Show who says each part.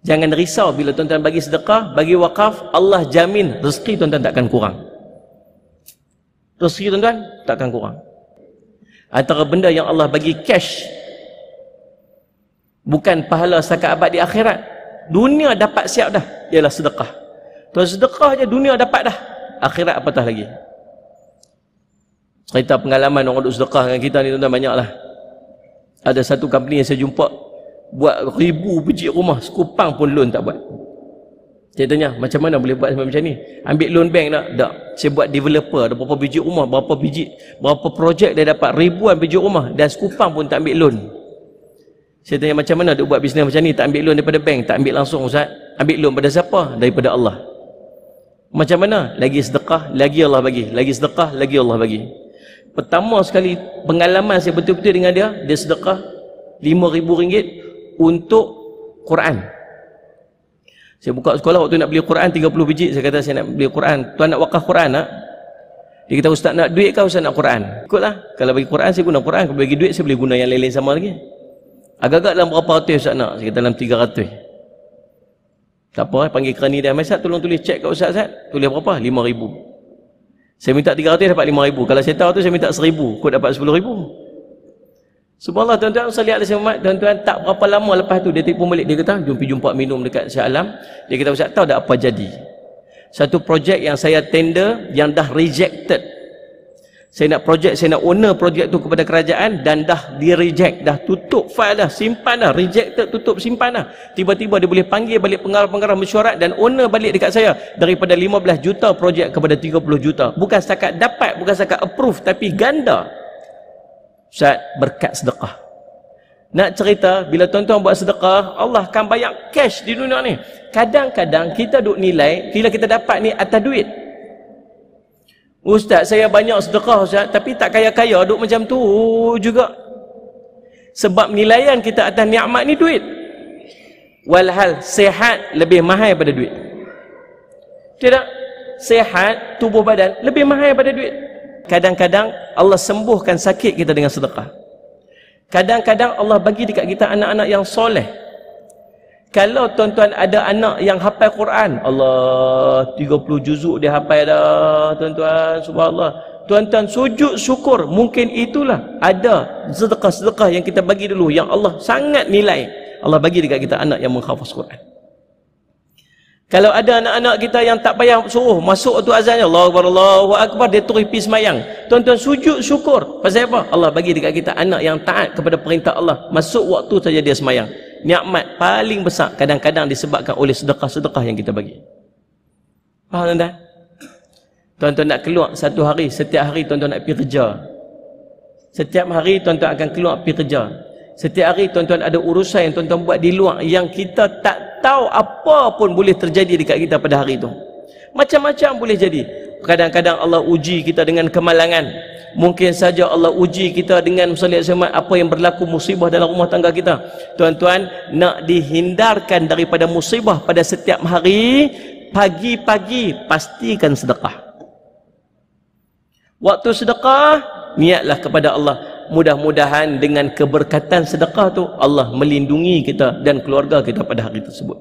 Speaker 1: Jangan risau bila tuan-tuan bagi sedekah, bagi wakaf, Allah jamin rezeki tuan-tuan takkan kurang. Rezeki tuan-tuan takkan kurang. Antara benda yang Allah bagi cash, bukan pahala setakat abad di akhirat, dunia dapat siap dah, ialah sedekah. Tuan sedekah je dunia dapat dah, akhirat apatah lagi. Cerita pengalaman orang duk sedekah dengan kita ni tuan-tuan banyak lah. Ada satu company yang saya jumpa buat 1000 biji rumah, sekupang pun loan tak buat. Saya tanya, macam mana boleh buat macam ni? Ambil loan bank tak? Tak. Saya buat developer, ada berapa biji rumah, berapa projek dia dapat, ribuan biji rumah, dan sekupang pun tak ambil loan. Saya tanya, macam mana dia buat bisnes macam ni, tak ambil loan daripada bank? Tak ambil langsung, Ustaz. Ambil loan pada siapa? Daripada Allah. Macam mana? Lagi sedekah, lagi Allah bagi. Lagi sedekah, lagi Allah bagi. Pertama sekali pengalaman saya betul-betul dengan dia, dia sedekah RM5,000 untuk Quran. Saya buka sekolah waktu nak beli Quran 30 biji, saya kata saya nak beli Quran. Tuan nak wakaf Quran tak? Dia kata, Ustaz nak duit kau, Ustaz nak Quran? Ikutlah. Kalau bagi Quran saya guna Quran, kalau bagi duit saya boleh guna yang lain-lain sama lagi. Agak-agak dalam berapa ratus Ustaz nak? Saya kata dalam 300. Tak apa, panggil kerani dia, Ustaz tolong tulis cek kat Ustaz, tulis berapa? 5,000. Saya minta 300 dapat 5,000. Kalau saya tahu tu saya minta 1,000, kau dapat 10,000. Subhanallah tuan-tuan, salih alaihi Muhammad, tuan-tuan, tak berapa lama lepas tu dia telefon balik, dia kata jumpa minum dekat Shah Alam. Dia kata, Ustaz tahu tak apa jadi? Satu projek yang saya tender yang dah rejected. Saya nak owner projek tu kepada kerajaan dan dah di reject, dah tutup file dah, simpan dah, rejected, tutup, simpan dah. Tiba-tiba dia boleh panggil balik pengarah-pengarah mesyuarat dan owner balik dekat saya daripada 15 juta projek kepada 30 juta. Bukan setakat dapat, bukan setakat approve, tapi ganda. Ustaz, berkat sedekah. Nak cerita, bila tuan-tuan buat sedekah, Allah akan bayar cash di dunia ni. Kadang-kadang kita duk nilai, bila kita dapat ni atas duit. Ustaz, saya banyak sedekah Ustaz, tapi tak kaya-kaya, duk macam tu juga. Sebab nilaian kita atas nikmat ni duit. Walhal, sehat lebih mahal daripada duit. Tidak? Sehat, tubuh badan, lebih mahal daripada duit. Kadang-kadang Allah sembuhkan sakit kita dengan sedekah. Kadang-kadang Allah bagi dekat kita anak-anak yang soleh. Kalau tuan-tuan ada anak yang hafal Quran, Allah 30 juzuk dia hafal dah tuan-tuan, subhanallah. Tuan-tuan sujud syukur, mungkin itulah ada sedekah-sedekah yang kita bagi dulu yang Allah sangat nilai. Allah bagi dekat kita anak yang menghafaz Quran. Kalau ada anak-anak kita yang tak payah suruh masuk waktu azan, Allahu Akbar, dia terus pergi semayang. Tuan-tuan sujud syukur. Pasal apa? Allah bagi dekat kita anak yang taat kepada perintah Allah. Masuk waktu saja dia semayang. Nikmat paling besar kadang-kadang disebabkan oleh sedekah-sedekah yang kita bagi. Faham tuan-tuan? Tuan-tuan nak keluar satu hari, setiap hari tuan-tuan nak pergi kerja. Setiap hari tuan-tuan akan keluar pergi kerja. Setiap hari tuan-tuan ada urusan yang tuan-tuan buat di luar yang kita tak tahu apa pun boleh terjadi dekat kita pada hari itu. Macam-macam boleh jadi. Kadang-kadang Allah uji kita dengan kemalangan. Mungkin saja Allah uji kita dengan misalnya apa yang berlaku musibah dalam rumah tangga kita. Tuan-tuan, nak dihindarkan daripada musibah pada setiap hari, pagi-pagi pastikan sedekah. Waktu sedekah, niatlah kepada Allah. Mudah-mudahan dengan keberkatan sedekah tu Allah melindungi kita dan keluarga kita pada hari tersebut.